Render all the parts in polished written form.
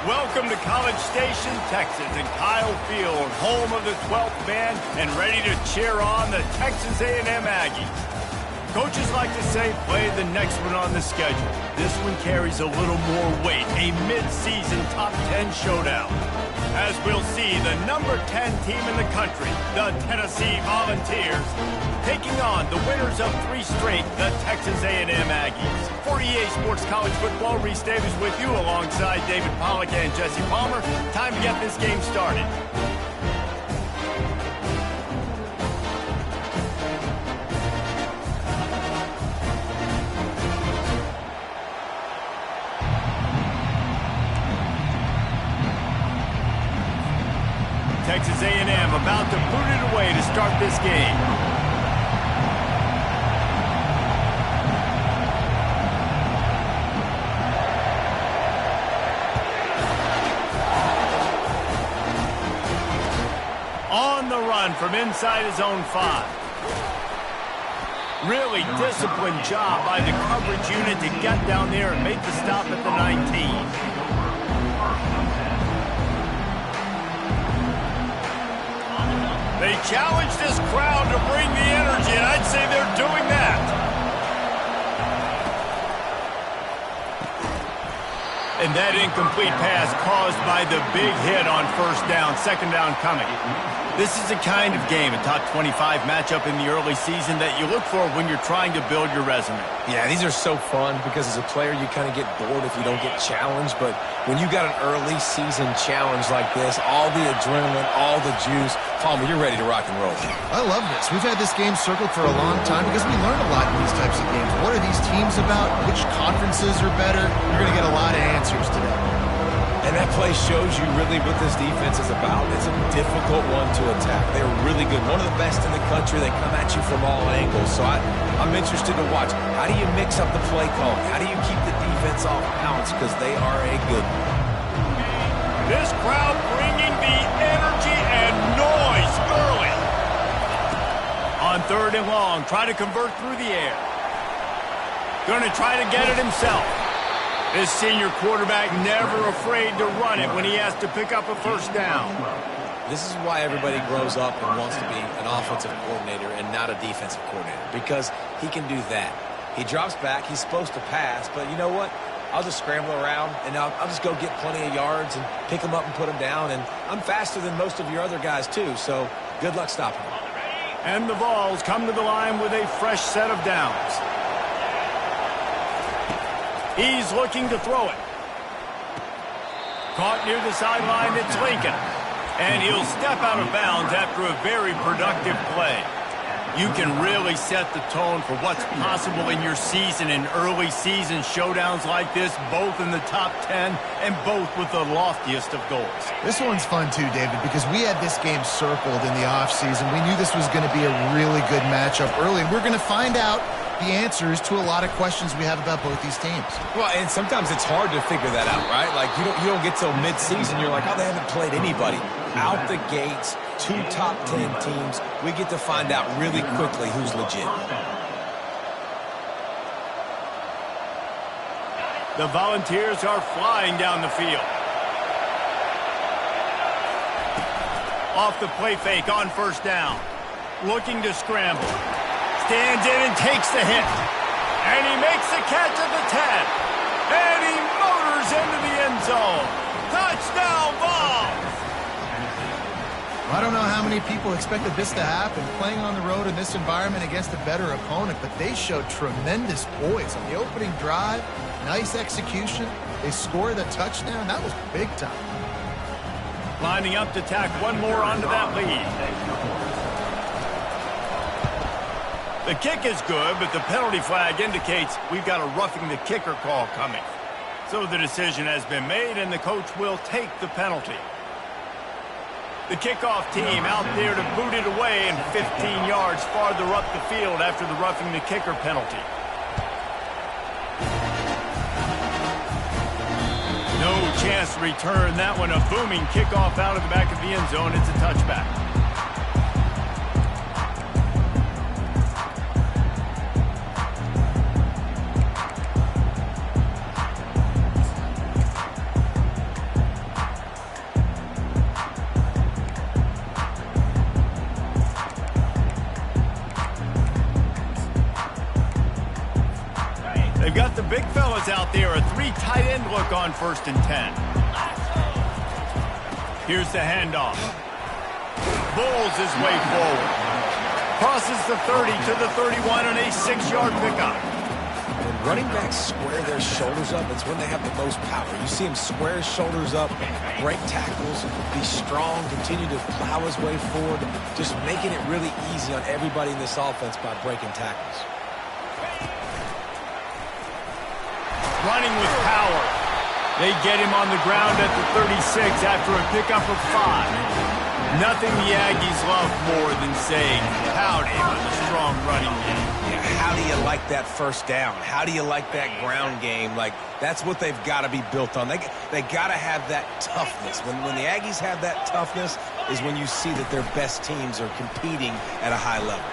Welcome to College Station, Texas, and Kyle Field, home of the 12th man, and ready to cheer on the Texas A&M Aggies. Coaches like to say, play the next one on the schedule. This one carries a little more weight, a mid-season top 10 showdown. As we'll see, the number 10 team in the country, the Tennessee Volunteers, taking on the winners of 3 straight, the Texas A&M Aggies. For EA Sports College Football, Reese Davis with you alongside David Pollack and Jesse Palmer. Time to get this game started. Texas A&M about to boot it away to start this game. On the run from inside his own 5. Really disciplined job by the coverage unit to get down there and make the stop at the 19. They challenge this crowd to bring the energy, and I'd say they're doing that. And that incomplete pass caused by the big hit on first down, second down coming. This is the kind of game, a top 25 matchup in the early season that you look for when you're trying to build your resume. Yeah, these are so fun because as a player you kind of get bored if you don't get challenged, but when you got an early season challenge like this, all the adrenaline, all the juice, Palmer, you're ready to rock and roll. I love this. We've had this game circled for a long time because we learn a lot in these types of games. What are these teams about? Which conferences are better? You're going to get a lot of answers today. And that play shows you really what this defense is about. It's a difficult one to attack. They're really good. One of the best in the country. They come at you from all angles. So I'm interested to watch. How do you mix up the play call? How do you keep the defense off balance? Because they are a good one. This crowd bringing the energy and noise early. On 3rd and long, try to convert through the air. Going to try to get it himself. This senior quarterback never afraid to run it when he has to pick up a first down. This is why everybody grows up and wants to be an offensive coordinator and not a defensive coordinator, because he can do that. He drops back. He's supposed to pass, but you know what? I'll just scramble around, and I'll just go get plenty of yards and pick them up and put them down, and I'm faster than most of your other guys, too, so good luck stopping them. And the Vols come to the line with a fresh set of downs. He's looking to throw it. Caught near the sideline, it's Lincoln. And he'll step out of bounds after a very productive play. You can really set the tone for what's possible in your season in early season showdowns like this, both in the top 10 and both with the loftiest of goals. This one's fun too, David, because we had this game circled in the offseason. We knew this was going to be a really good matchup early, and we're going to find out the answers to a lot of questions we have about both these teams. Well, and sometimes it's hard to figure that out, right? Like, you don't get till mid-season, you're like, oh, they haven't played anybody. Out the gates, 2 top 10 teams, we get to find out really quickly who's legit. The Volunteers are flying down the field. Off the play fake on first down. Looking to scramble. Stands in and takes the hit. And he makes the catch at the 10. And he motors into the end zone. Touchdown, Vols! I don't know how many people expected this to happen, playing on the road in this environment against a better opponent, but they showed tremendous poise on the opening drive. Nice execution. They scored a touchdown. That was big time. Lining up to tack one more onto that lead. The kick is good, but the penalty flag indicates we've got a roughing the kicker call coming. So the decision has been made, and the coach will take the penalty. The kickoff team out there to boot it away and 15 yards farther up the field after the roughing the kicker penalty. No chance to return that one. A booming kickoff out of the back of the end zone. It's a touchback. We've got the big fellas out there, a 3 tight end look on 1st and 10. Here's the handoff. Bulls his way forward. Crosses the 30 to the 31 on a 6-yard pickup. When running backs square their shoulders up, it's when they have the most power. You see him square his shoulders up, break tackles, be strong, continue to plow his way forward, just making it really easy on everybody in this offense by breaking tackles. Running with power. They get him on the ground at the 36 after a pickup of 5. Nothing the Aggies love more than saying howdy with a strong running game. Yeah, how do you like that first down? How do you like that ground game? Like, that's what they've got to be built on. They got to have that toughness. When the Aggies have that toughness is when you see that their best teams are competing at a high level.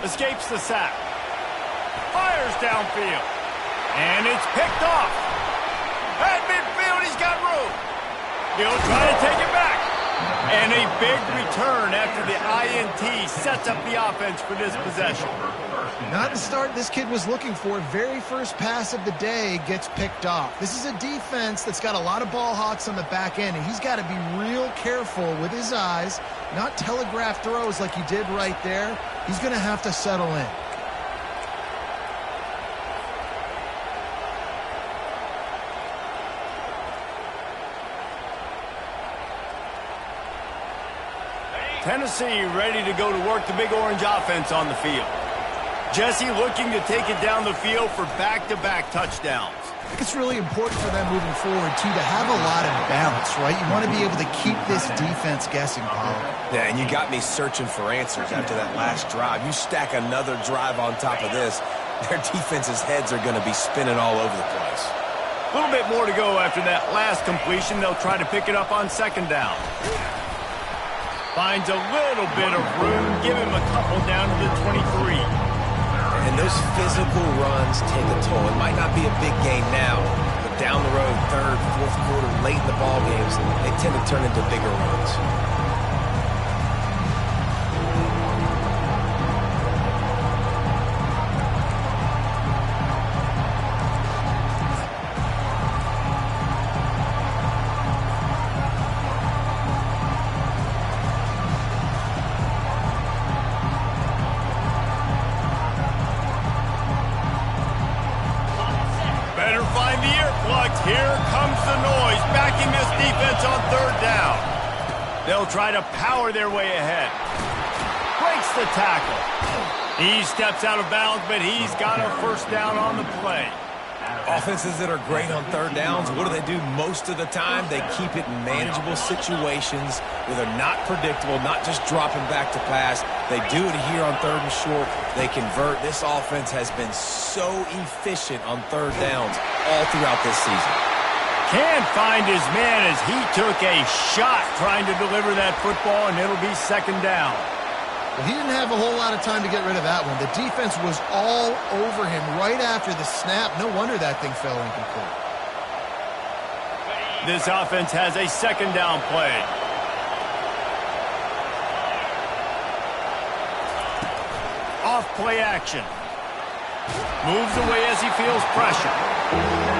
Escapes the sack. Fires downfield. And it's picked off. At midfield, he's got room. He'll try to take it back. And a big return after the INT sets up the offense for this possession. Not the start this kid was looking for. Very first pass of the day gets picked off. This is a defense that's got a lot of ball hawks on the back end, and he's got to be real careful with his eyes, not telegraph throws like he did right there. He's going to have to settle in. Tennessee ready to go to work the Big Orange offense on the field. Jesse looking to take it down the field for back-to-back touchdowns. I think it's really important for them moving forward, too, to have a lot of balance, right? You want to be able to keep this defense guessing, Paul. Yeah, and you got me searching for answers after that last drive. You stack another drive on top of this, their defense's heads are going to be spinning all over the place. A little bit more to go after that last completion. They'll try to pick it up on 2nd down. Finds a little bit of room. Give him a couple down to the 23. And those physical runs take a toll. It might not be a big gain now, but down the road, 3rd, 4th quarter, late in the ball games, they tend to turn into bigger runs. Here comes the noise, backing this defense on 3rd down. They'll try to power their way ahead. Breaks the tackle. He steps out of bounds, but he's got a 1st down on the play. Offenses that are great on 3rd downs, what do most of the time? They keep it in manageable situations where they're not predictable, not just dropping back to pass. They do it here on 3rd and short. They convert. This offense has been so efficient on 3rd downs all throughout this season. Can't find his man as he took a shot trying to deliver that football, and it'll be 2nd down. Well, he didn't have a whole lot of time to get rid of that one. The defense was all over him right after the snap. No wonder that thing fell incomplete. This offense has a 2nd down play. Off play action. Moves away as he feels pressure.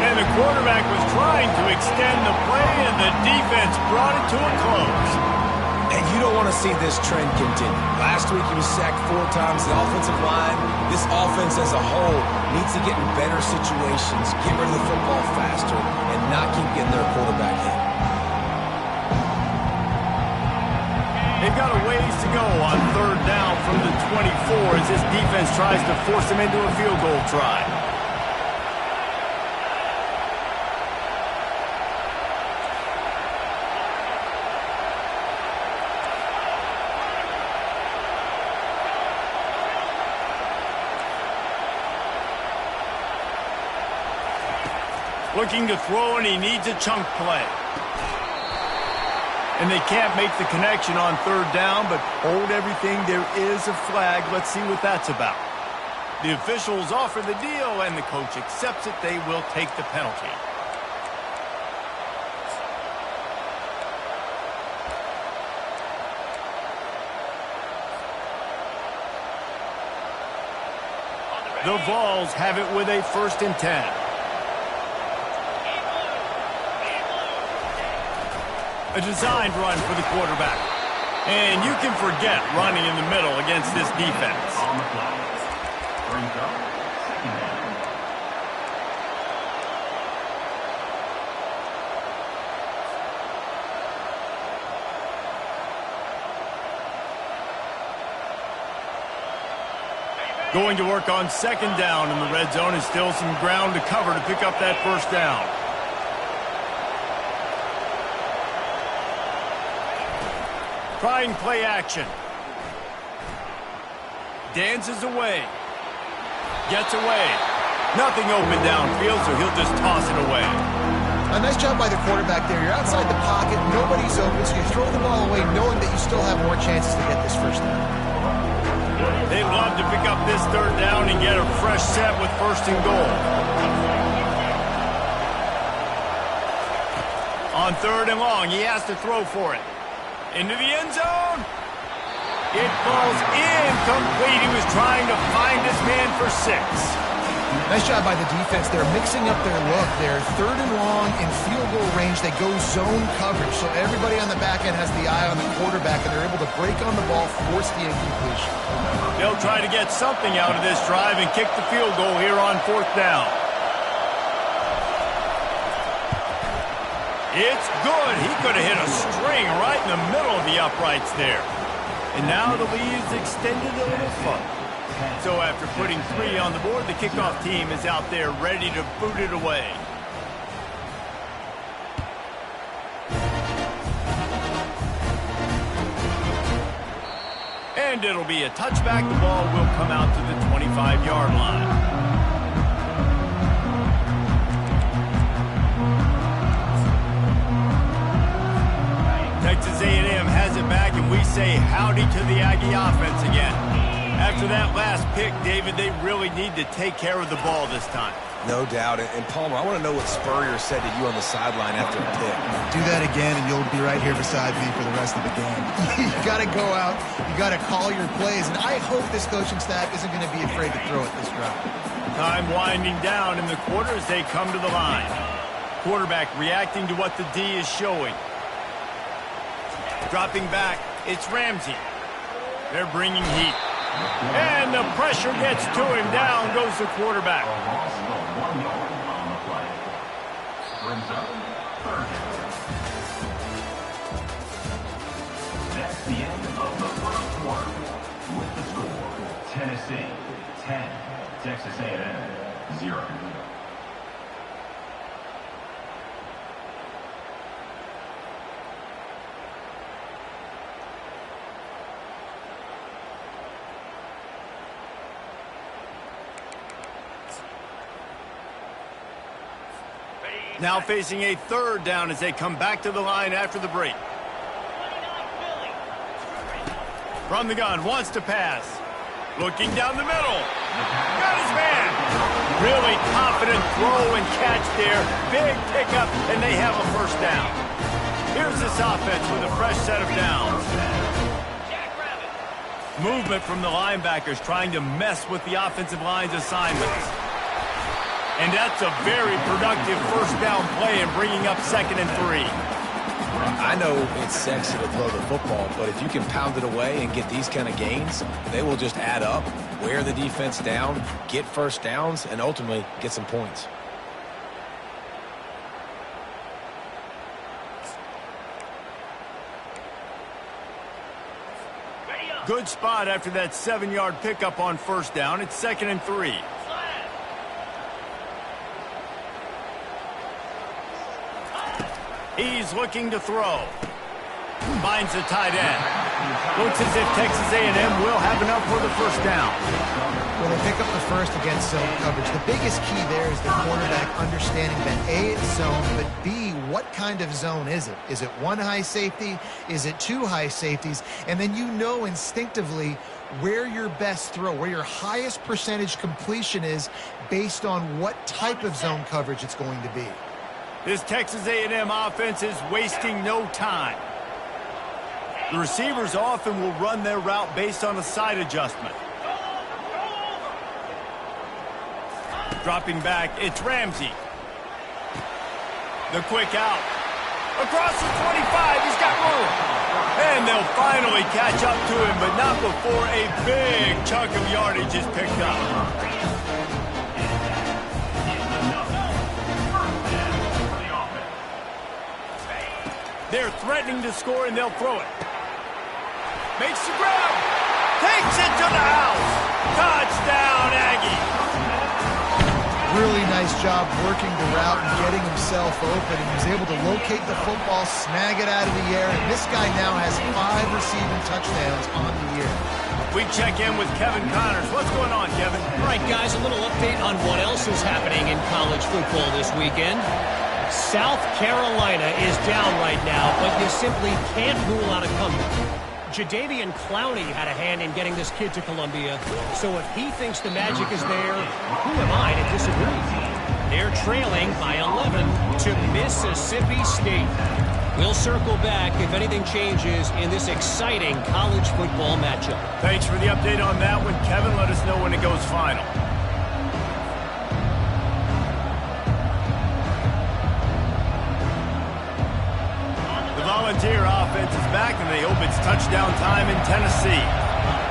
And the quarterback was trying to extend the play, and the defense brought it to a close. And you don't want to see this trend continue. Last week he was sacked 4 times. The offensive line, this offense as a whole, needs to get in better situations, get rid of the football faster, and not keep getting their quarterback hit. They've got a ways to go on 3rd down from the 24 as this defense tries to force them into a field goal try. Looking to throw, and he needs a chunk play. And they can't make the connection on 3rd down, but hold everything. There is a flag. Let's see what that's about. The officials offer the deal, and the coach accepts it. They will take the penalty. The Vols have it with a 1st and 10. A designed run for the quarterback. And you can forget running in the middle against this defense. On the fly. Brings up 2nd down. Going to work on 2nd down in the red zone, and still some ground to cover to pick up that 1st down. Trying play action. Dances away. Gets away. Nothing open downfield, so he'll just toss it away. A nice job by the quarterback there. You're outside the pocket, nobody's open, so you throw the ball away knowing that you still have more chances to get this 1st down. They love to pick up this 3rd down and get a fresh set with 1st and goal. On 3rd and long, he has to throw for it. Into the end zone. It falls incomplete. He was trying to find his man for 6. Nice job by the defense. They're mixing up their look. They're 3rd and long in field goal range. They go zone coverage, so everybody on the back end has the eye on the quarterback, and they're able to break on the ball, force the incompletion. They'll try to get something out of this drive and kick the field goal here on 4th down. It's good. He could have hit a string right in the middle of the uprights there. And now the lead's extended a little further. So after putting 3 on the board, the kickoff team is out there ready to boot it away. And it'll be a touchback. The ball will come out to the 25-yard line. Texas A&M has it back, and we say howdy to the Aggie offense again. After that last pick, David, they really need to take care of the ball this time. No doubt. And Palmer, I want to know what Spurrier said to you on the sideline after a pick. Do that again, and you'll be right here beside me for the rest of the game. You got to go out. You got to call your plays, and I hope this coaching staff isn't going to be afraid to throw it this drive. Time winding down in the quarter as they come to the line. Quarterback reacting to what the D is showing. Dropping back, it's Ramsey. They're bringing heat. And the pressure gets to him. Down goes the quarterback. That's the end of the 1st quarter. With the score, Tennessee 10, Texas A&M 0. Now facing a 3rd down as they come back to the line after the break. From the gun, wants to pass. Looking down the middle. Got his man. Really confident throw and catch there. Big pickup, and they have a 1st down. Here's this offense with a fresh set of downs. Movement from the linebackers trying to mess with the offensive line's assignments. And that's a very productive 1st down play and bringing up 2nd and 3. I know it's sexy to throw the football, but if you can pound it away and get these kind of gains, they will just add up, wear the defense down, get 1st downs, and ultimately get some points. Good spot after that 7-yard pickup on 1st down. It's 2nd and 3. He's looking to throw. Finds the tight end. Looks as if Texas A&M will have enough for the 1st down. Well, they pick up the 1st against zone coverage. The biggest key there is the quarterback understanding that A, it's zone, but B, what kind of zone is it? Is it 1 high safety? Is it 2 high safeties? And then you know instinctively where your best throw, where your highest percentage completion is based on what type of zone coverage it's going to be. This Texas A&M offense is wasting no time. The receivers often will run their route based on a side adjustment. Dropping back, it's Ramsey. The quick out. Across the 25, he's got room. And they'll finally catch up to him, but not before a big chunk of yardage is picked up. They're threatening to score, and they'll throw it. Makes the grab. Takes it to the house. Touchdown, Aggie. Really nice job working the route and getting himself open. He was able to locate the football, snag it out of the air, and this guy now has 5 receiving touchdowns on the year. We check in with Kevin Connors. What's going on, Kevin? All right, guys, a little update on what else is happening in college football this weekend. South Carolina is down right now, but you simply can't rule out a comeback. Jadeveon Clowney had a hand in getting this kid to Columbia, so if he thinks the magic is there, who am I to disagree? They're trailing by 11 to Mississippi State. We'll circle back if anything changes in this exciting college football matchup. Thanks for the update on that one, Kevin. Let us know when it goes final. Volunteer offense is back, and they hope it's touchdown time in Tennessee.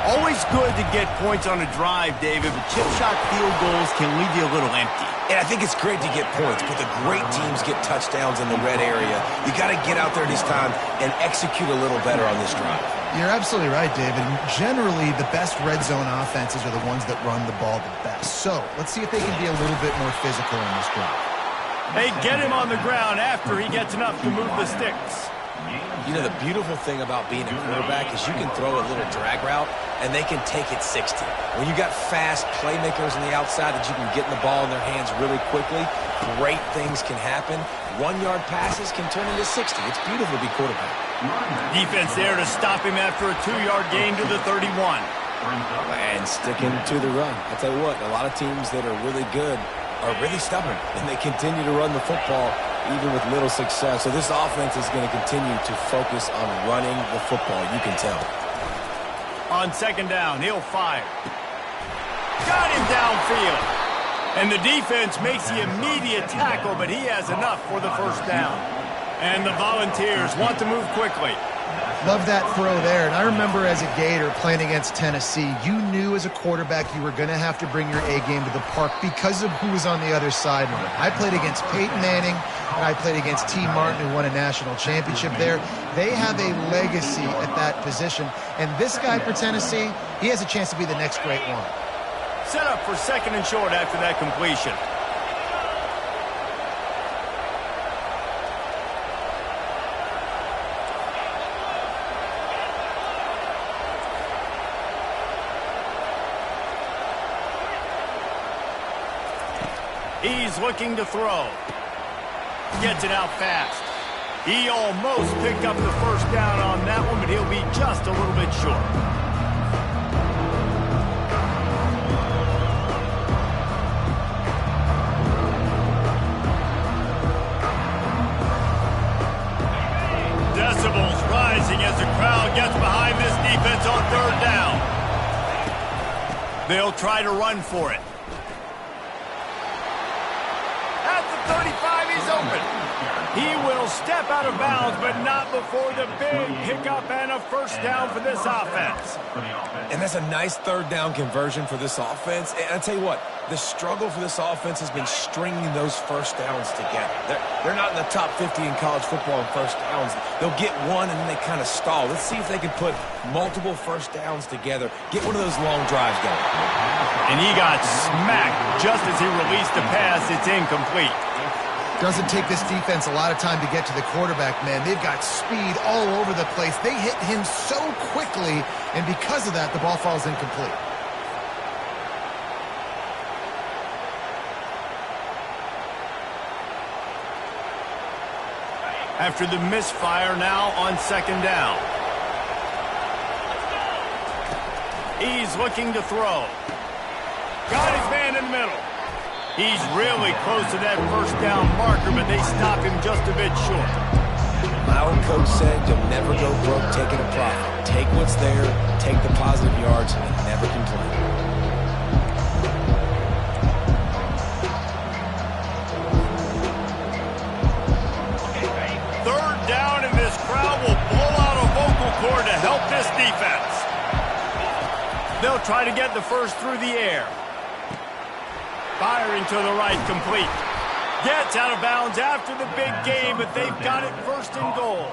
Always good to get points on a drive, David, but chip shot field goals can leave you a little empty. And I think it's great to get points, but the great teams get touchdowns in the red area. You got to get out there this time and execute a little better on this drive. You're absolutely right, David. Generally, the best red zone offenses are the ones that run the ball the best. So let's see if they can be a little bit more physical in this drive. They get him on the ground after he gets enough to move the sticks. You know, the beautiful thing about being a quarterback is you can throw a little drag route, and they can take it 60. When you got fast playmakers on the outside that you can get the ball in their hands really quickly, great things can happen. 1-yard passes can turn into 60. It's beautiful to be quarterback. Defense there to stop him after a 2-yard gain to the 31. And sticking to the run. I'll tell you what, a lot of teams that are really good are really stubborn, and they continue to run the football even with little success. So this offense is going to continue to focus on running the football, you can tell. On second down, he'll fire. Got him downfield. And the defense makes the immediate tackle, but he has enough for the first down. And the Volunteers want to move quickly. Love that throw there. And I remember as a Gator playing against Tennessee, you knew as a quarterback you were going to have to bring your A game to the park because of who was on the other sideline. I played against Peyton Manning, and I played against T. Martin, who won a national championship there. They have a legacy at that position. And this guy for Tennessee, he has a chance to be the next great one. Set up for second and short after that completion. He's looking to throw. Gets it out fast. He almost picked up the first down on that one, but he'll be just a little bit short. Decibels rising as the crowd gets behind this defense on third down. They'll try to run for it. At the 35, he's open. He will step out of bounds, but not before the big pickup and a first down for this offense. And that's a nice third down conversion for this offense. And I tell you what, the struggle for this offense has been stringing those first downs together. They're not in the top 50 in college football in first downs. They'll get one and then they kind of stall. Let's see if they can put multiple first downs together, get one of those long drives going. And he got smacked just as he released the pass. It's incomplete. Doesn't take this defense a lot of time to get to the quarterback, man. They've got speed all over the place. They hit him so quickly, and because of that, the ball falls incomplete. After the misfire, now on second down. He's looking to throw. Got his man in the middle. He's really close to that first down marker, but they stop him just a bit short. My old coach said you'll never go broke taking a profit. Take what's there, take the positive yards, and never complain. They'll try to get the first through the air. Firing to the right, complete. Gets out of bounds after the big game, but they've got it first and goal.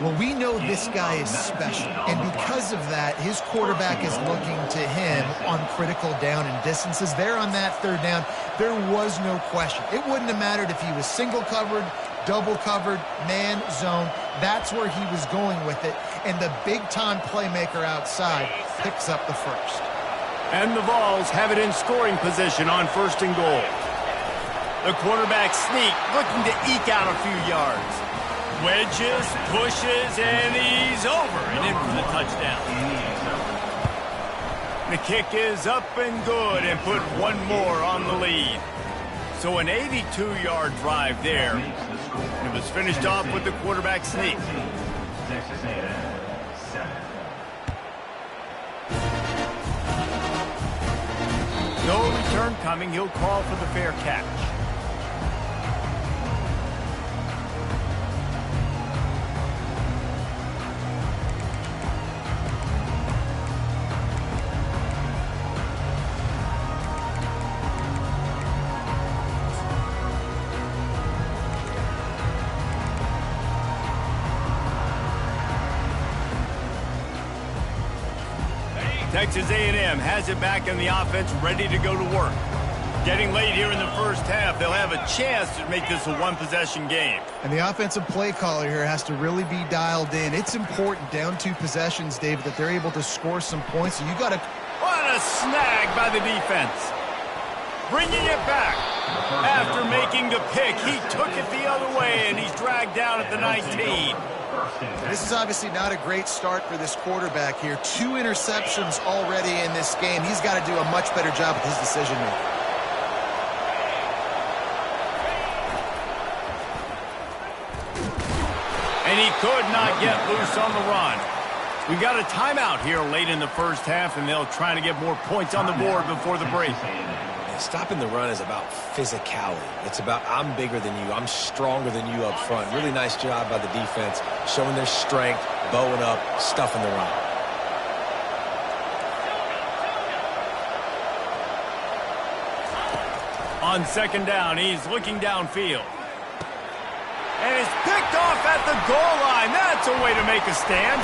Well, we know this guy is special, and because of that, his quarterback is looking to him on critical down and distances. There on that third down, there was no question. It wouldn't have mattered if he was single covered, double covered, man, zone. That's where he was going with it, and the big-time playmaker outside picks up the first. And the Vols have it in scoring position on first and goal. The quarterback sneak, looking to eke out a few yards. Wedges, pushes, and he's over and in for the touchdown. The kick is up and good and put one more on the lead. So an 82-yard drive there. It was finished off with the quarterback sneak. Texas A&M 7. No return coming. He'll call for the fair catch. Texas A&M has it back in the offense, ready to go to work. Getting late here in the first half, they'll have a chance to make this a one-possession game. And the offensive play caller here has to really be dialed in. It's important down 2 possessions, David, that they're able to score some points. So you got to... What a snag by the defense. Bringing it back. After making the pick, he took it the other way, and he's dragged down at the 19. This is obviously not a great start for this quarterback here. 2 interceptions already in this game. He's got to do a much better job with his decision-making. And he could not get loose on the run. We've got a timeout here late in the first half, and they'll try to get more points on the board before the break. Stopping the run is about physicality. It's about I'm bigger than you. I'm stronger than you up front. Really nice job by the defense, showing their strength, bowing up, stuffing the run. On second down, he's looking downfield. And it's picked off at the goal line. That's a way to make a stand.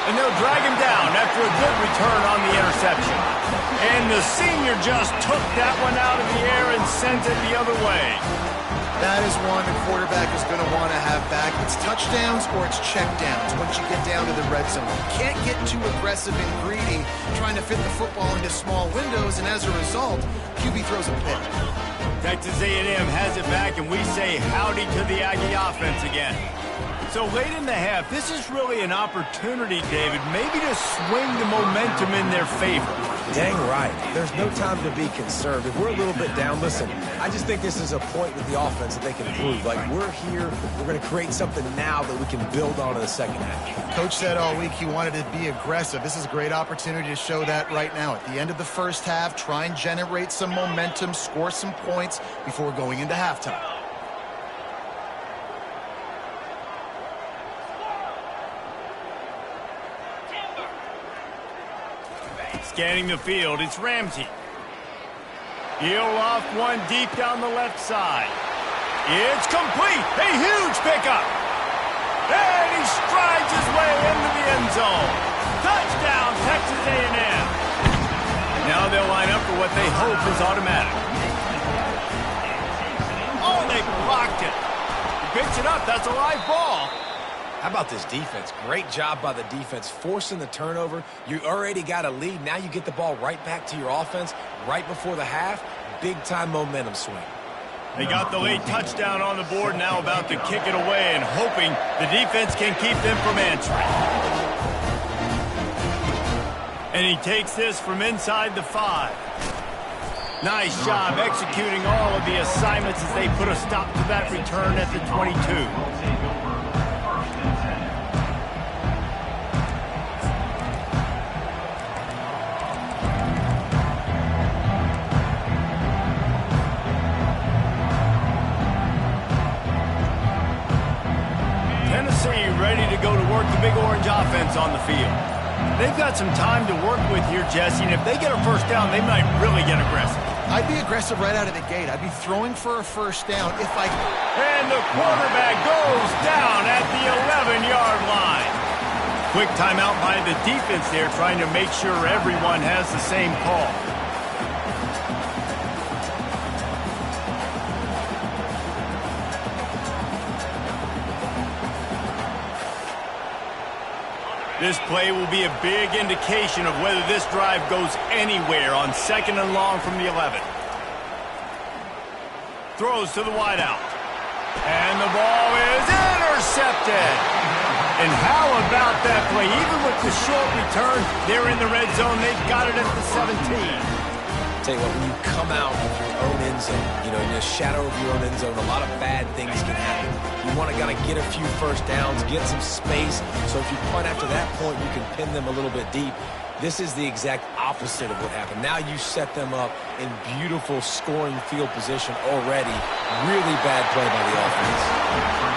And they'll drag him down after a good return on the interception. And the senior just took that one out of the air and sent it the other way. That is one the quarterback is going to want to have back. It's touchdowns or it's checkdowns once you get down to the red zone. You can't get too aggressive and greedy trying to fit the football into small windows, and as a result, QB throws a pick. Texas A&M has it back, and we say howdy to the Aggie offense again. So late in the half, this is really an opportunity, David, maybe to swing the momentum in their favor. Dang right. There's no time to be concerned. If we're a little bit down, listen, I just think this is a point with the offense that they can prove. Like, we're here, we're going to create something now that we can build on in the second half. Coach said all week he wanted to be aggressive. This is a great opportunity to show that right now. At the end of the first half, try and generate some momentum, score some points before going into halftime. Scanning the field, it's Ramsey. He'll off one deep down the left side. It's complete. A huge pickup. And he strides his way into the end zone. Touchdown, Texas A&M. Now they'll line up for what they hope is automatic. Oh, they blocked it. He picks it up. That's a live ball. How about this defense? Great job by the defense, forcing the turnover. You already got a lead. Now you get the ball right back to your offense right before the half. Big-time momentum swing. They got the late touchdown on the board, now about to kick it away and hoping the defense can keep them from answering. And he takes this from inside the 5. Nice job executing all of the assignments as they put a stop to that return at the 22. Ready to go to work the Big Orange offense on the field. They've got some time to work with here, Jesse, and if they get a first down, they might really get aggressive. I'd be aggressive right out of the gate. I'd be throwing for a first down if I... And the quarterback goes down at the 11-yard line. Quick timeout by the defense there, trying to make sure everyone has the same call. This play will be a big indication of whether this drive goes anywhere on 2nd and long from the 11. Throws to the wideout. And the ball is intercepted. And how about that play? Even with the short return, they're in the red zone. They've got it at the 17. Tell you what, when you come out of your own end zone, you know, in the shadow of your own end zone, a lot of bad things can happen. You want to kind of get a few first downs, get some space, so if you punt after that point, you can pin them a little bit deep. This is the exact opposite of what happened. Now you set them up in beautiful scoring field position already. Really bad play by the offense.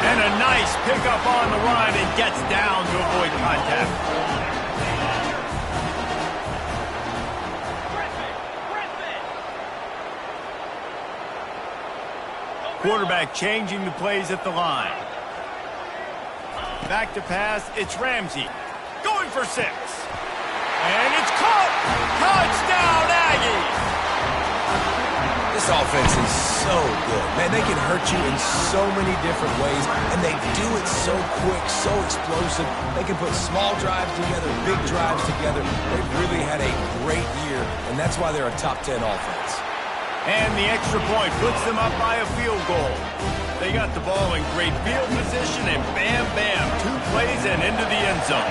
And a nice pickup on the run and gets down to avoid contact. Quarterback changing the plays at the line. Back to pass, it's Ramsey. Going for 6. And it's caught! Touchdown, Aggies! This offense is so good. Man, they can hurt you in so many different ways, and they do it so quick, so explosive. They can put small drives together, big drives together. They've really had a great year, and that's why they're a top 10 offense. And the extra point puts them up by a field goal. They got the ball in great field position, and bam, bam, 2 plays and into the end zone.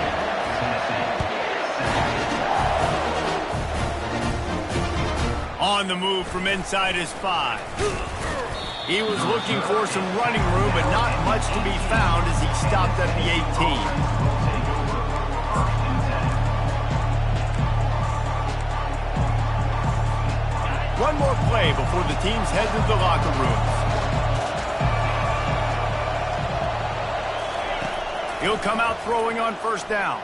On the move from inside his 5. He was looking for some running room, but not much to be found as he stopped at the 18. One more play before the teams head to the locker rooms. He'll come out throwing on first down.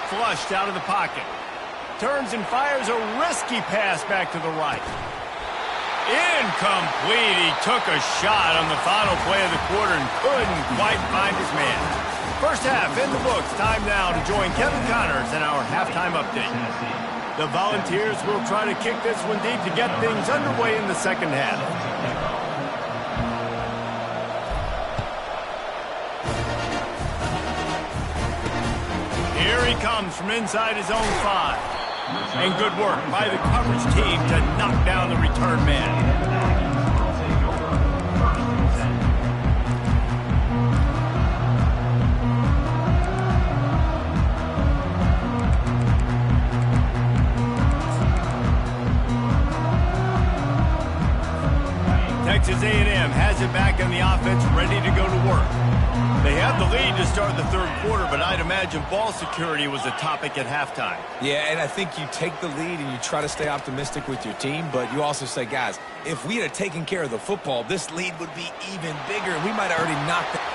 Flushed out of the pocket. Turns and fires a risky pass back to the right. Incomplete. He took a shot on the final play of the quarter and couldn't quite find his man. First half in the books. Time now to join Kevin Connors in our halftime update. The Volunteers will try to kick this one deep to get things underway in the second half. Here he comes from inside his own 5. And good work by the coverage team to knock down the return man. Texas A&M has it back in the offense, ready to go to work. They have the lead to start the third quarter, but I'd imagine ball security was a topic at halftime. Yeah, and I think you take the lead and you try to stay optimistic with your team, but you also say, guys, if we had taken care of the football, this lead would be even bigger, and we might have already knocked it.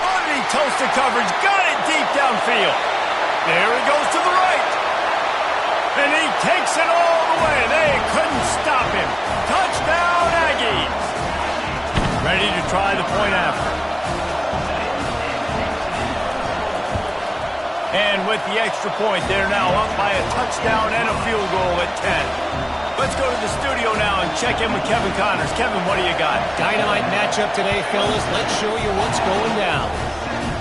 Underneath toasted coverage, got it deep downfield. There he goes to the right. And he takes it all the way. They couldn't stop him. Touchdown, Aggies. Ready to try the point after. And with the extra point, they're now up by a touchdown and a field goal at 10. Let's go to the studio now and check in with Kevin Connors. Kevin, what do you got? Dynamite matchup today, fellas. Let's show you what's going down.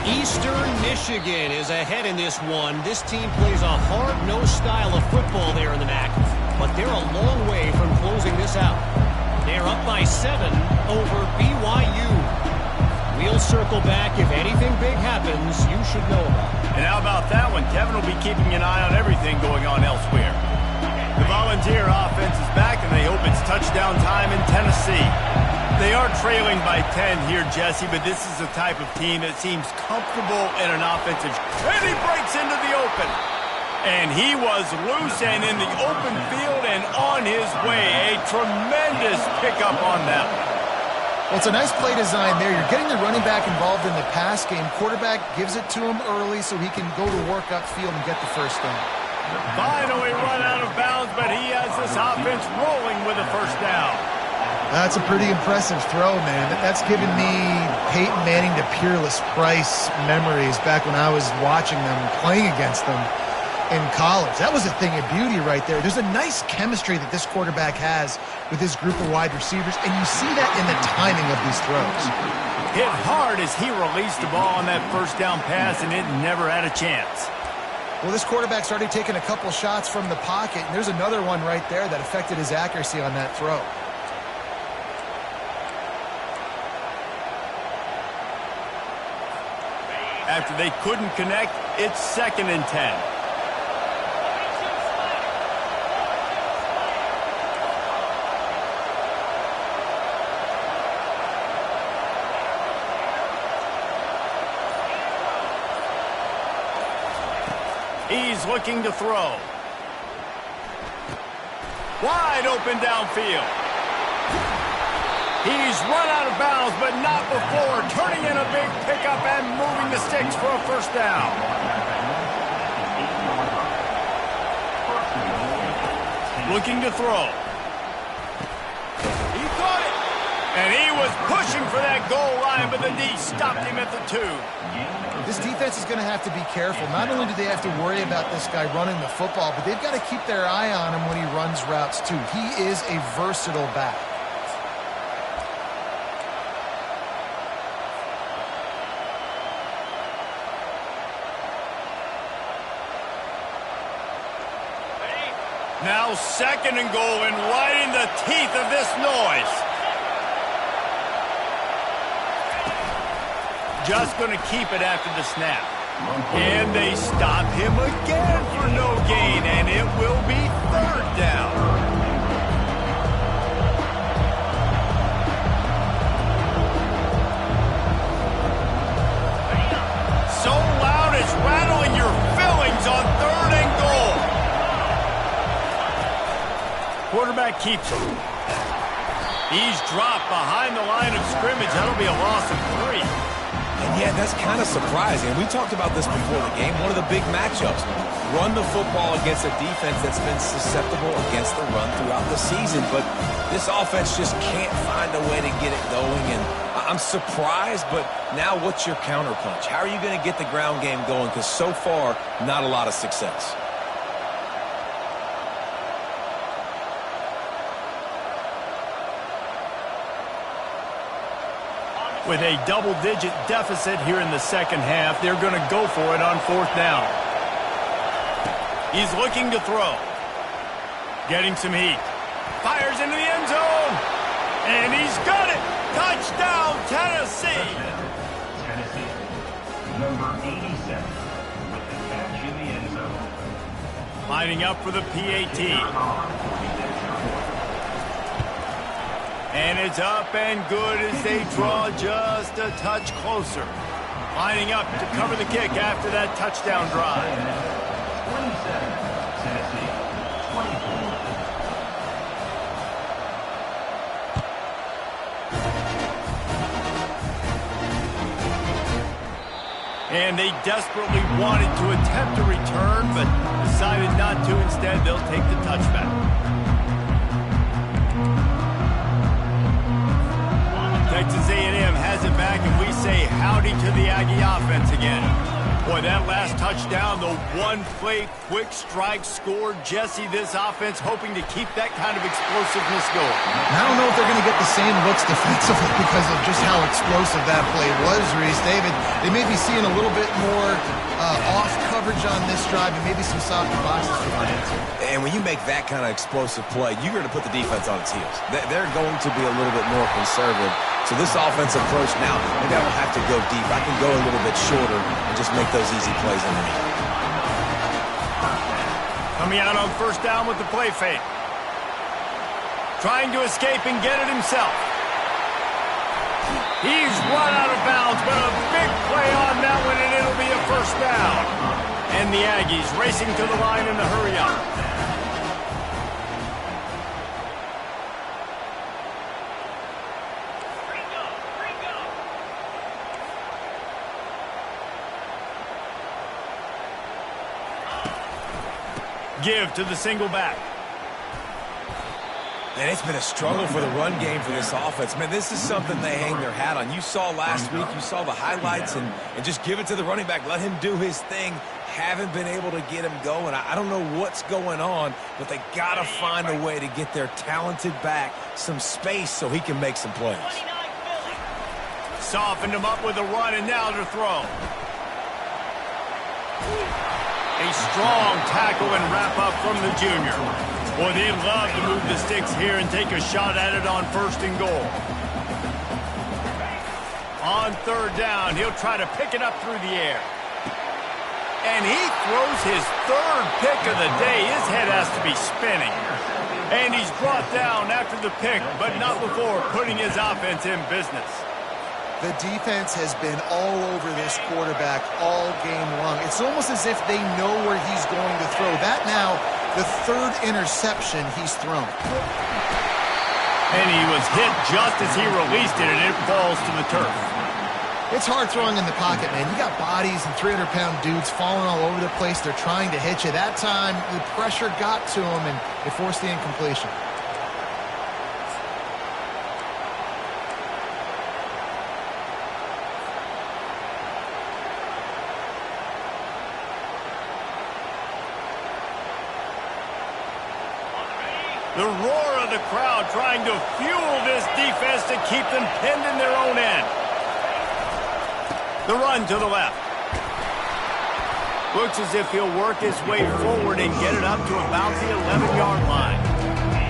Eastern Michigan is ahead in this one. This team plays a hard-nosed style of football there in the MAC, but they're a long way from closing this out. They're up by 7 over BYU. We'll circle back. If anything big happens, you should know about it. And how about that one? Kevin will be keeping an eye on everything going on elsewhere. The Volunteer offense is back, and they hope it's touchdown time in Tennessee. They are trailing by 10 here, Jesse, but this is the type of team that seems comfortable in an offensive. And he breaks into the open. And he was loose and in the open field and on his way. A tremendous pickup on that one. Well, it's a nice play design there. You're getting the running back involved in the pass game. Quarterback gives it to him early so he can go to work upfield and get the first down. Finally run out of bounds, but he has this offense rolling with a first down. That's a pretty impressive throw, man. That's given me Peyton Manning to Peerless Price memories back when I was watching them, playing against them in college. That was a thing of beauty right there. There's a nice chemistry that this quarterback has with his group of wide receivers, and you see that in the timing of these throws. Hit hard as he released the ball on that first down pass, and it never had a chance. Well, this quarterback's already taken a couple shots from the pocket, and there's another one right there that affected his accuracy on that throw. After they couldn't connect, it's 2nd and 10. He's looking to throw. Wide open downfield. He's run out of bounds, but not before turning in a big pickup and moving the sticks for a first down. Looking to throw. He caught it. And he was pushing for that goal line, but the D stopped him at the 2. This defense is going to have to be careful. Not only do they have to worry about this guy running the football, but they've got to keep their eye on him when he runs routes too. He is a versatile back. Now 2nd and goal, and right in the teeth of this noise. Just going to keep it after the snap. And they stop him again for no gain, and it will be 3rd down. So loud it's rattling your fillings on 3rd and goal. Quarterback keeps him. He's dropped behind the line of scrimmage. That'll be a loss of 3. And yeah, that's kind of surprising. We talked about this before the game. One of the big matchups. Run the football against a defense that's been susceptible against the run throughout the season. But this offense just can't find a way to get it going. And I'm surprised, but now what's your counterpunch? How are you going to get the ground game going? Because so far, not a lot of success. With a double-digit deficit here in the second half, they're going to go for it on 4th down. He's looking to throw. Getting some heat. Fires into the end zone. And he's got it. Touchdown, Tennessee. Tennessee, number 87, with the catch in the end zone. Lining up for the PAT. And it's up and good as they draw just a touch closer. Lining up to cover the kick after that touchdown drive. 27, Tennessee, 24. And they desperately wanted to attempt a return, but decided not to. Instead, they'll take the touchback. Texas A&M has it back, and we say howdy to the Aggie offense again. Boy, that last touchdown, the one-play quick strike score. Jesse, this offense hoping to keep that kind of explosiveness going. I don't know if they're going to get the same looks defensively because of just how explosive that play was, Reese. David, they may be seeing a little bit more off coverage on this drive and maybe some softer boxes for Lions. And when you make that kind of explosive play, you're going to put the defense on its heels. They're going to be a little bit more conservative. So this offensive approach now, maybe I don't have to go deep. I can go a little bit shorter and just make those easy plays underneath. Coming out on 1st down with the play fake. Trying to escape and get it himself. He's run out of bounds, but a big play on that one, and it'll be a 1st down. And the Aggies racing to the line in the hurry up. Give to the single back. And it's been a struggle for the run game for this offense. Man, this is something they hang their hat on. You saw last week, you saw the highlights, and just give it to the running back. Let him do his thing. Haven't been able to get him going. I don't know what's going on, but they got to find a way to get their talented back some space so he can make some plays. Softened him up with a run, and now to throw. A strong tackle and wrap up from the junior. Boy, they'd love to move the sticks here and take a shot at it on 1st and goal. On 3rd down, he'll try to pick it up through the air. And he throws his 3rd pick of the day. His head has to be spinning. And he's brought down after the pick, but not before putting his offense in business. The defense has been all over this quarterback all game long. It's almost as if they know where he's going to throw. That now, the 3rd interception he's thrown. And he was hit just as he released it, and it falls to the turf. It's hard throwing in the pocket, man. You got bodies and 300-pound dudes falling all over the place. They're trying to hit you. That time, the pressure got to him, and it forced the incompletion. The roar of the crowd trying to fuel this defense to keep them pinned in their own end. The run to the left. Looks as if he'll work his way forward and get it up to about the 11-yard line.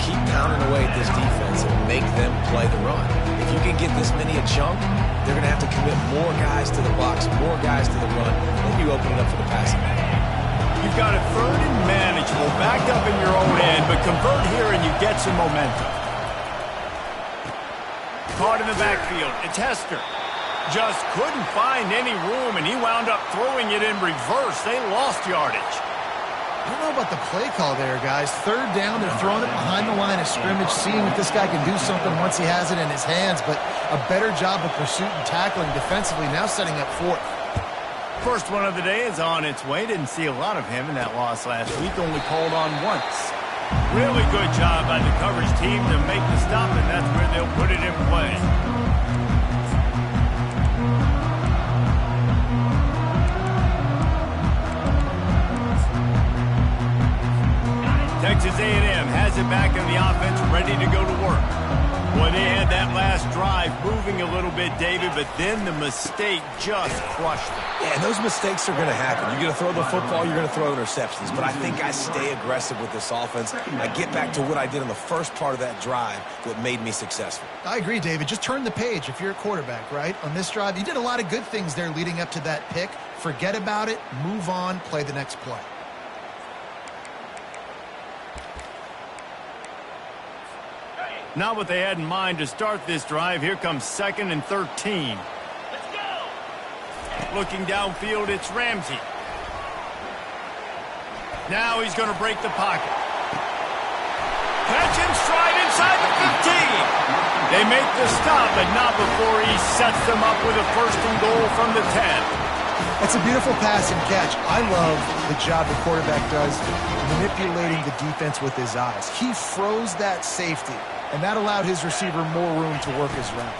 Keep pounding away at this defense and make them play the run. If you can get this many a chunk, they're going to have to commit more guys to the box, more guys to the run, then you open it up for the passing game. You've got it 3rd and manageable, backed up in your own end, but convert here and you get some momentum. Caught in the backfield. It's Hester. Just couldn't find any room, and he wound up throwing it in reverse. They lost yardage. I don't know about the play call there, guys. 3rd down, they're throwing it behind the line of scrimmage, seeing if this guy can do something once he has it in his hands, but a better job of pursuit and tackling defensively, now setting up 4th. First one of the day is on its way. Didn't see a lot of him in that loss last week. Only called on once. Really good job by the coverage team to make the stop, and that's where they'll put it in play. Texas A&M has it back in the offense, ready to go to work. Boy, they had that last drive moving a little bit, David, but then the mistake just crushed them. Yeah, and those mistakes are going to happen. You're going to throw the football, you're going to throw interceptions. But I think I stay aggressive with this offense. I get back to what I did in the first part of that drive that made me successful. I agree, David. Just turn the page if you're a quarterback, right? On this drive, you did a lot of good things there leading up to that pick. Forget about it, move on, play the next play. Not what they had in mind to start this drive. Here comes 2nd and 13. Let's go! Looking downfield, it's Ramsey. Now he's going to break the pocket. Catch and stride inside the 15. They make the stop, but not before he sets them up with a 1st and goal from the 10. That's a beautiful pass and catch. I love the job the quarterback does manipulating the defense with his eyes. He froze that safety, and that allowed his receiver more room to work his route.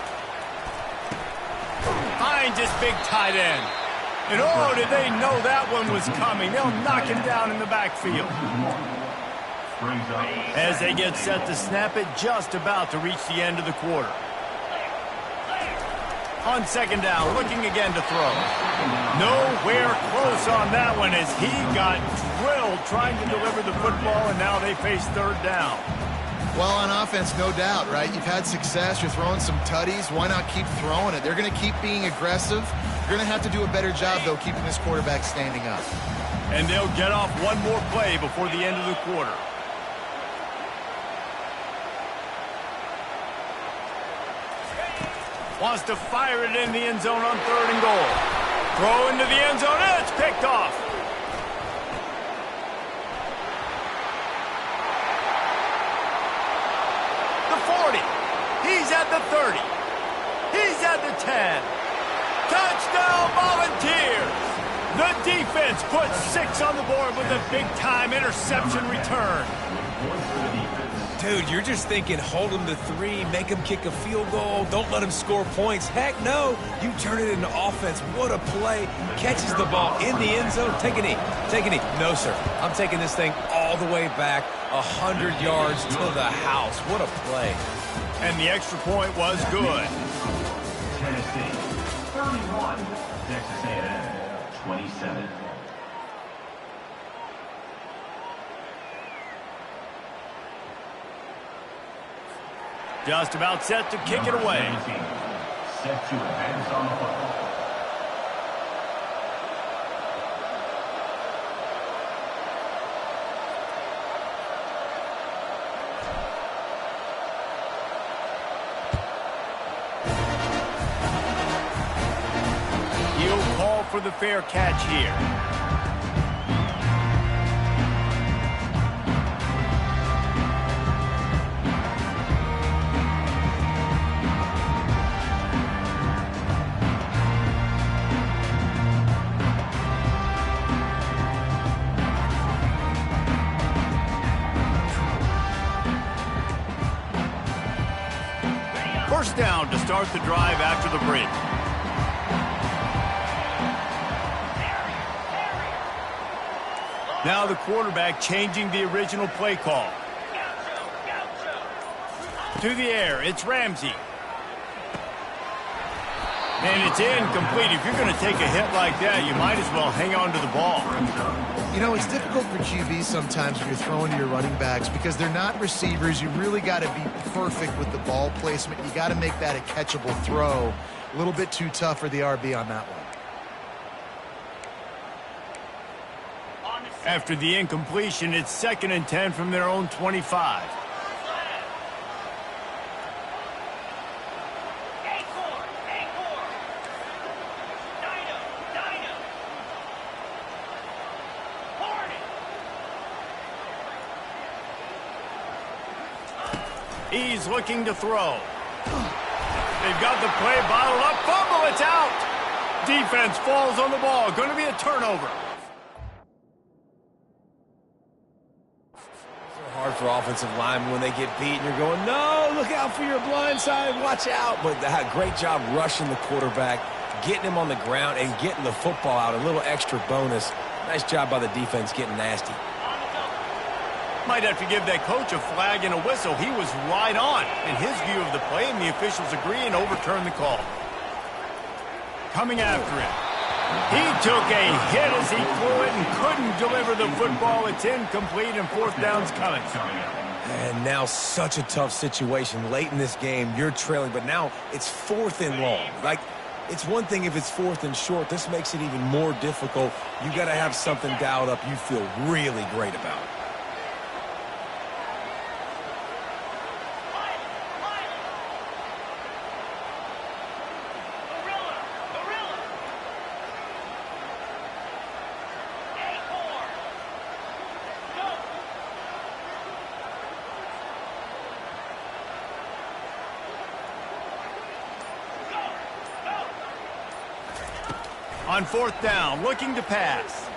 Finds his big tight end. And oh, did they know that one was coming. They'll knock him down in the backfield. As they get set to snap it, just about to reach the end of the quarter. On 2nd down, looking again to throw. Nowhere close on that one as he got drilled trying to deliver the football, and now they face 3rd down. Well, on offense, no doubt, right? You've had success. You're throwing some tutties. Why not keep throwing it? They're going to keep being aggressive. You're going to have to do a better job, though, keeping this quarterback standing up. And they'll get off one more play before the end of the quarter. Wants to fire it in the end zone on 3rd and goal. Throw into the end zone, and it's picked off. The 40. He's at the 30. He's at the 10. Touchdown Volunteers. The defense defense puts 6 on the board with a big-time interception return. Dude, you're just thinking, hold him to 3, make him kick a field goal, don't let him score points. Heck no, you turn it into offense. What a play. Catches the ball in the end zone. Take a knee. Take a knee. No, sir. I'm taking this thing all the way back 100 yards to the house. What a play. And the extra point was good. Tennessee, 31. Texas A&M, 27. Just about set to kick it away. 17, set to advance on the football. He'll call for the fair catch here. First down to start the drive after the break. Now the quarterback changing the original play call. To the air, it's Ramsey. And it's incomplete. If you're going to take a hit like that, you might as well hang on to the ball. You know, it's difficult for QBs sometimes when you're throwing to your running backs because they're not receivers. You really got to be perfect with the ball placement. You got to make that a catchable throw. A little bit too tough for the RB on that one. After the incompletion, it's 2nd and 10 from their own 25. He's looking to throw. They've got the play bottled up. Fumble, it's out. Defense falls on the ball. Going to be a turnover. So hard for offensive linemen when they get beat and you're going, no, look out for your blind side, watch out. But great job rushing the quarterback, getting him on the ground and getting the football out. A little extra bonus. Nice job by the defense getting nasty. Might have to give that coach a flag and a whistle. He was right on in his view of the play, and the officials agree and overturn the call. Coming after it. He took a hit as he threw it and couldn't deliver the football. It's incomplete, and 4th down's coming. And now such a tough situation. Late in this game, you're trailing, but now it's 4th and long. Like, it's one thing if it's 4th and short. This makes it even more difficult. You got to have something dialed up you feel really great about. On 4th down, looking to pass.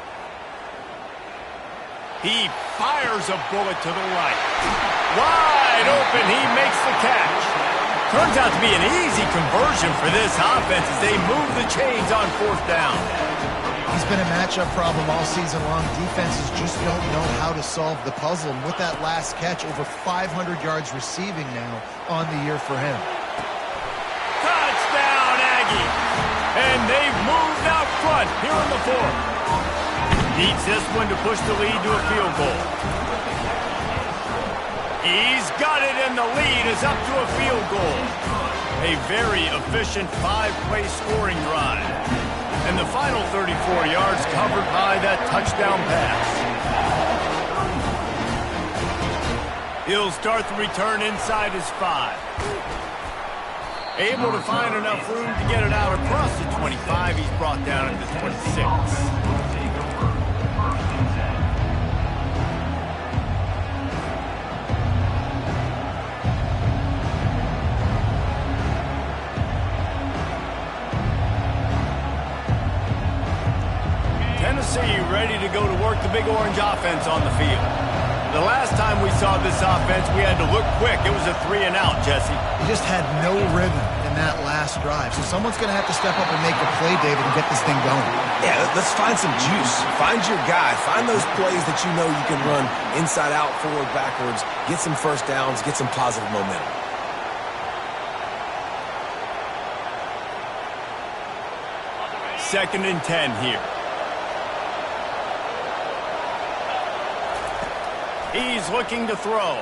He fires a bullet to the right. Wide open, he makes the catch. Turns out to be an easy conversion for this offense as they move the chains on 4th down. He's been a matchup problem all season long. Defenses just don't know how to solve the puzzle. And with that last catch, over 500 yards receiving now on the year for him. Touchdown, Aggie! And they've moved out front here in the 4th. Needs this one to push the lead to a field goal. He's got it, and the lead is up to a field goal. A very efficient 5-play scoring drive. And the final 34 yards covered by that touchdown pass. He'll start the return inside his 5. Able to find enough room to get it out across the 25. He's brought down at the 26. Tennessee ready to go to work the Big Orange offense on the field. The last time we saw this offense, we had to look quick. It was a 3-and-out, Jesse. He just had no rhythm in that last drive. So someone's going to have to step up and make a play, David, and get this thing going. Yeah, let's find some juice. Find your guy. Find those plays that you know you can run inside out, forward, backwards. Get some first downs. Get some positive momentum. Second and 10 here. He's looking to throw.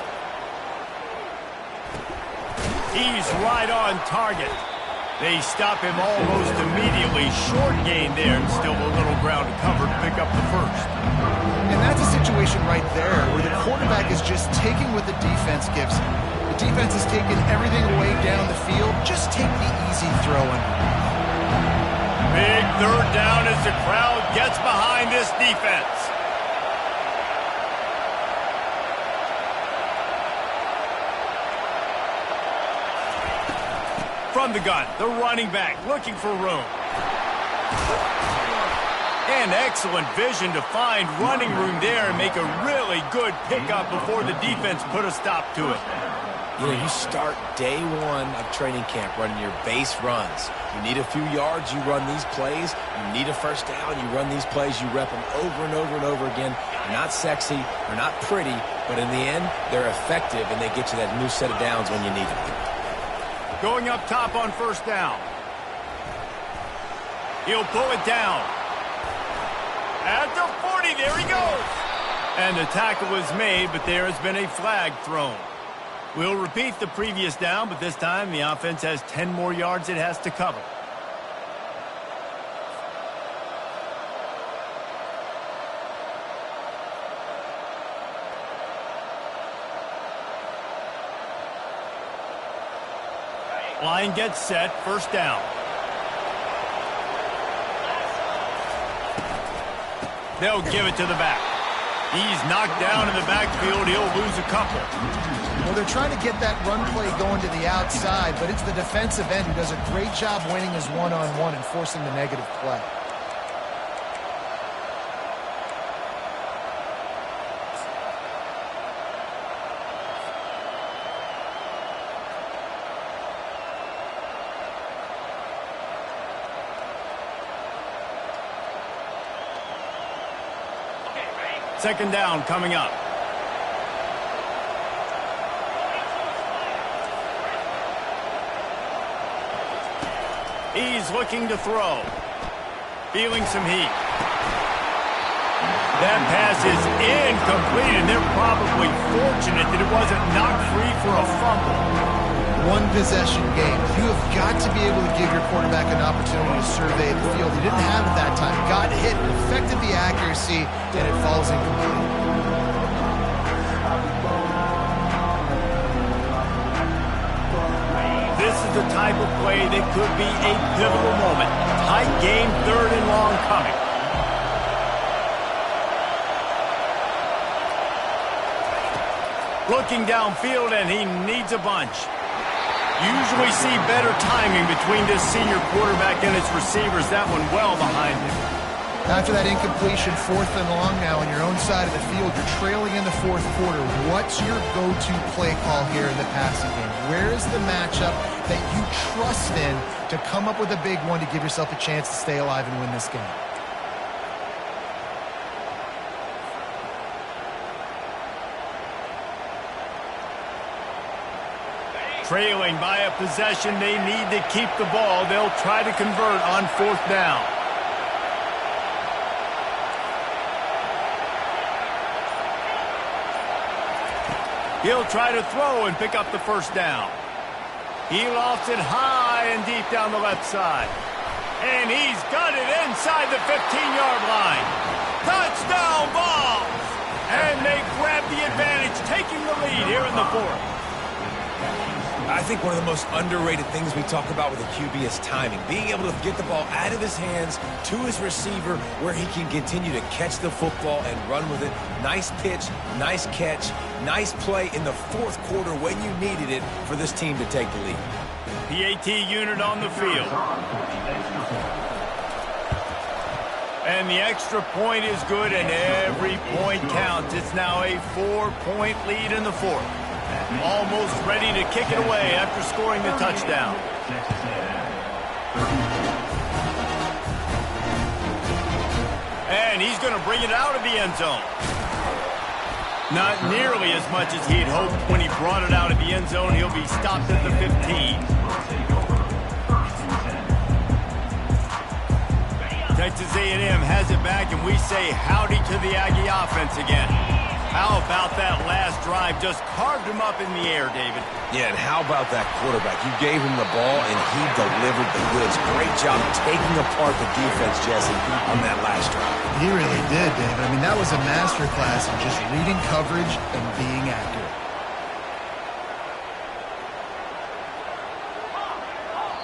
He's right on target. They stop him almost immediately. Short gain there, and still a little ground to cover to pick up the first. And that's a situation right there where the quarterback is just taking what the defense gives him. The defense is taking everything away down the field. Just take the easy throw underneath. Big third down as the crowd gets behind this defense. From the gun, the running back looking for room. And excellent vision to find running room there and make a really good pickup before the defense put a stop to it. You know, you start day one of training camp running your base runs. You need a few yards, you run these plays. You need a first down, you run these plays. You rep them over and over and over again. They're not sexy, they're not pretty, but in the end, they're effective, and they get you that new set of downs when you need them. Going up top on first down. He'll pull it down. At the 40, there he goes. And the tackle was made, but there has been a flag thrown. We'll repeat the previous down, but this time the offense has 10 more yards it has to cover. Line gets set, first down. They'll give it to the back. He's knocked down in the backfield. He'll lose a couple. Well, they're trying to get that run play going to the outside, but it's the defensive end who does a great job winning his one-on-one and forcing the negative play. Second down coming up. He's looking to throw. Feeling some heat. That pass is incomplete, and they're probably fortunate that it wasn't knocked free for a fumble. One possession game. You have got to be able to give your quarterback an opportunity to survey the field. He didn't have it that time. Got hit, affected the accuracy, and it falls incomplete. This is the type of play that could be a pivotal moment. Tight game, third and long coming. Looking downfield, and he needs a bunch. Usually see better timing between this senior quarterback and his receivers. That one well behind him. After that incompletion, fourth and long now on your own side of the field, you're trailing in the fourth quarter. What's your go-to play call here in the passing game? Where is the matchup that you trust in to come up with a big one to give yourself a chance to stay alive and win this game? Trailing by a possession, they need to keep the ball. They'll try to convert on fourth down. He'll try to throw and pick up the first down. He lofts it high and deep down the left side. And he's got it inside the 15-yard line. Touchdown ball! And they grab the advantage, taking the lead here in the fourth. I think one of the most underrated things we talk about with a QB is timing. Being able to get the ball out of his hands to his receiver where he can continue to catch the football and run with it. Nice pitch, nice catch, nice play in the fourth quarter when you needed it for this team to take the lead. PAT unit on the field. And the extra point is good, and every point counts. It's now a 4-point lead in the fourth. Almost ready to kick it away after scoring the touchdown. And he's going to bring it out of the end zone. Not nearly as much as he'd hoped when he brought it out of the end zone. He'll be stopped at the 15. Texas A&M has it back, and we say howdy to the Aggie offense again. How about that last drive? Just carved him up in the air, David. Yeah, and how about that quarterback? You gave him the ball, and he delivered the goods. Great job taking apart the defense, Jesse, on that last drive. He really did, David. I mean, that was a masterclass in just reading coverage and being accurate.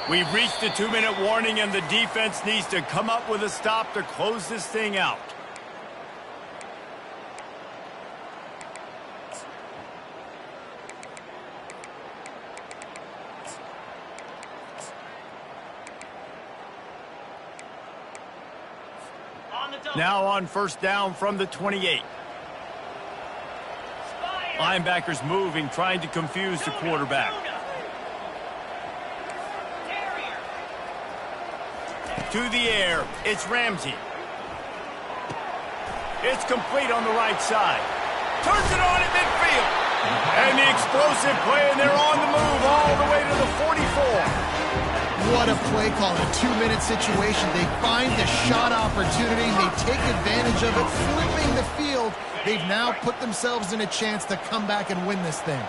We've reached the 2-minute warning, and the defense needs to come up with a stop to close this thing out. Now on first down from the 28. Linebackers moving, trying to confuse the quarterback. To the air, it's Ramsey. It's complete on the right side. Turns it on at midfield. And the explosive play, and they're on the move all the way to the 44. What a play call in a 2-minute situation. They find the shot opportunity. They take advantage of it, flipping the field. They've now put themselves in a chance to come back and win this thing.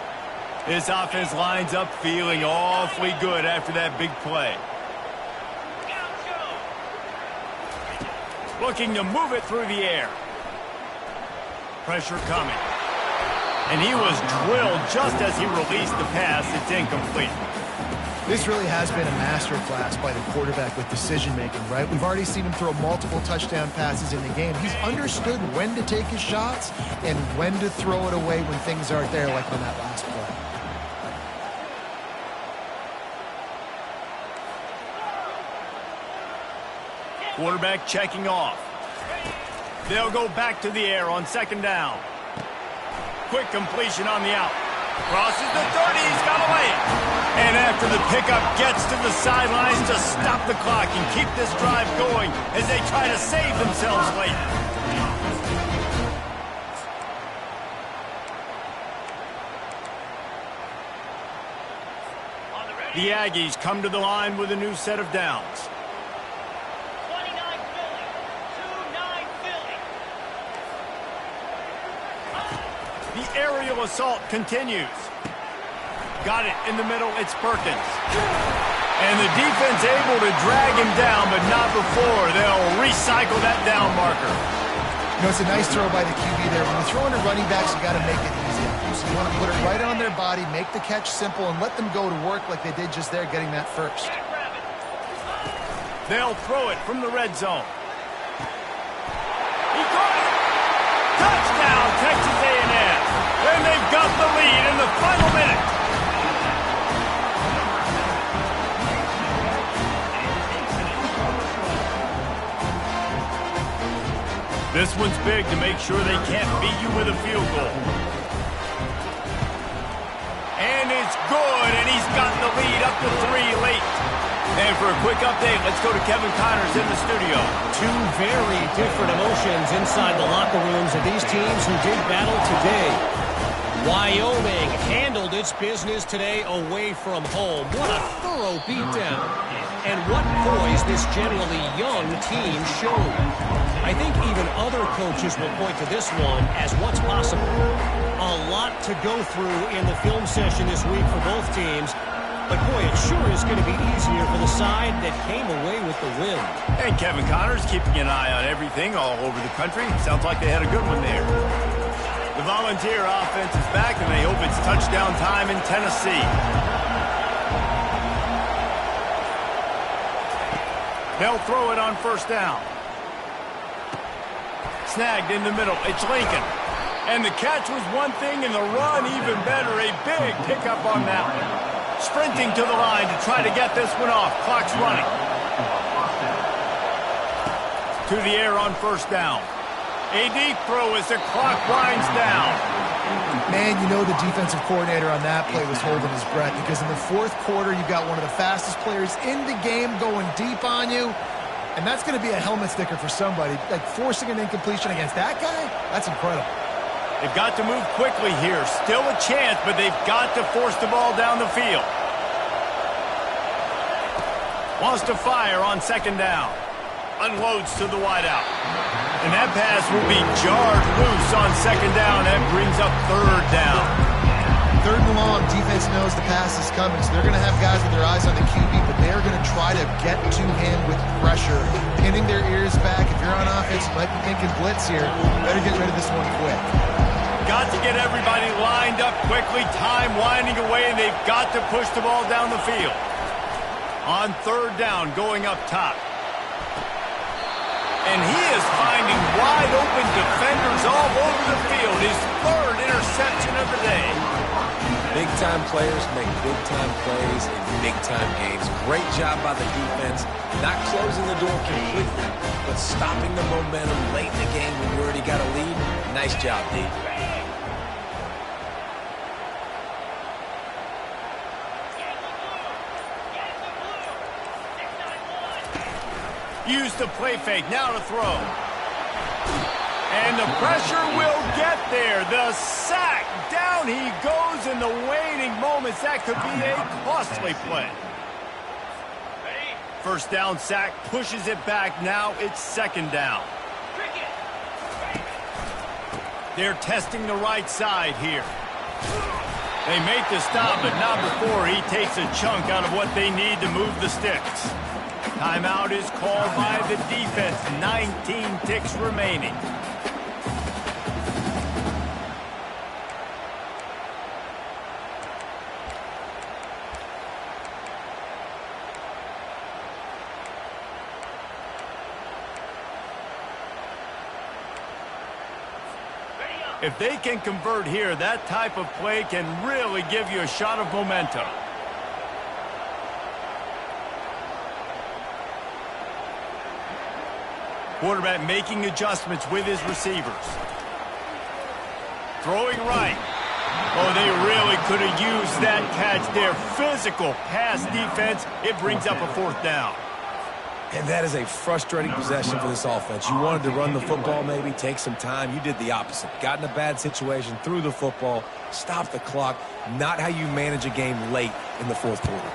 This offense lines up feeling awfully good after that big play. Looking to move it through the air. Pressure coming. And he was drilled just as he released the pass. It's incomplete. This really has been a master class by the quarterback with decision-making, right? We've already seen him throw multiple touchdown passes in the game. He's understood when to take his shots and when to throw it away when things aren't there, like on that last play. Quarterback checking off. They'll go back to the air on second down. Quick completion on the out. Crosses the 30, he's got away. And after the pickup, gets to the sidelines to stop the clock and keep this drive going as they try to save themselves late. The Aggies come to the line with a new set of downs. 29 Philly, 2-9 Philly. The aerial assault continues. Got it in the middle, it's Perkins. And the defense able to drag him down, but not before. They'll recycle that down marker. You know, it's a nice throw by the QB there. When you throw into running backs, you got to make it easy. So you want to put it right on their body, make the catch simple, and let them go to work like they did just there, getting that first. They'll throw it from the red zone. He caught it! Touchdown, Texas A&M! And they've got the lead in the final minute. This one's big to make sure they can't beat you with a field goal. And it's good, and he's got the lead up to 3 late. And for a quick update, let's go to Kevin Connors in the studio. Two very different emotions inside the locker rooms of these teams who did battle today. Wyoming handled its business today away from home. What a thorough beatdown. And what poise this generally young team showed. I think even other coaches will point to this one as what's possible. A lot to go through in the film session this week for both teams. But boy, it sure is going to be easier for the side that came away with the win. And Kevin Connors keeping an eye on everything all over the country. Sounds like they had a good one there. The Volunteer offense is back, and they hope it's touchdown time in Tennessee. They'll throw it on first down. Snagged in the middle. It's Lincoln. And the catch was one thing, and the run even better. A big pickup on that one. Sprinting to the line to try to get this one off. Clock's running. To through the air on first down. A deep throw as the clock winds down. Man, you know the defensive coordinator on that play was holding his breath because in the fourth quarter, you've got one of the fastest players in the game going deep on you, and that's going to be a helmet sticker for somebody. Like forcing an incompletion against that guy, that's incredible. They've got to move quickly here. Still a chance, but they've got to force the ball down the field. Wants to fire on second down. Unloads to the wideout. And that pass will be jarred loose on second down. That brings up third down. Third and long, defense knows the pass is coming, so they're going to have guys with their eyes on the QB, but they're going to try to get to him with pressure, pinning their ears back. If you're on offense, you might be thinking blitz here. Better get rid of this one quick. Got to get everybody lined up quickly. Time winding away, and they've got to push the ball down the field. On third down, going up top. And he is finding wide-open defenders all over the field. His third interception of the day. Big-time players make big-time plays in big-time games. Great job by the defense. Not closing the door completely, but stopping the momentum late in the game when you already got a lead. Nice job, D. Use the play fake, now to throw. And the pressure will get there. The sack, down he goes in the waning moments. That could be a costly play. First down sack, pushes it back. Now it's second down. They're testing the right side here. They make the stop, but not before he takes a chunk out of what they need to move the sticks. Timeout is called by the defense. 19 ticks remaining. If they can convert here, that type of play can really give you a shot of momentum. Quarterback making adjustments with his receivers. Throwing right. Oh, they really could have used that catch there. Physical pass defense. It brings up a fourth down. And that is a frustrating possession for this offense. You wanted to run the football, maybe take some time. You did the opposite. Got in a bad situation, threw the football, stopped the clock. Not how you manage a game late in the fourth quarter.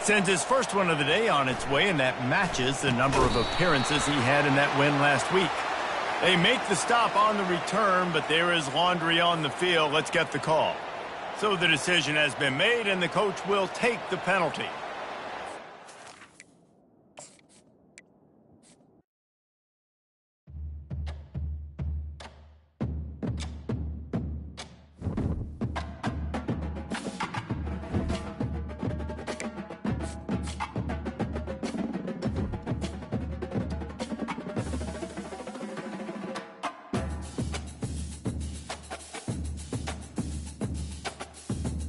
Sends his first one of the day on its way, and that matches the number of appearances he had in that win last week. They make the stop on the return, but there is laundry on the field. Let's get the call. So the decision has been made, and the coach will take the penalty.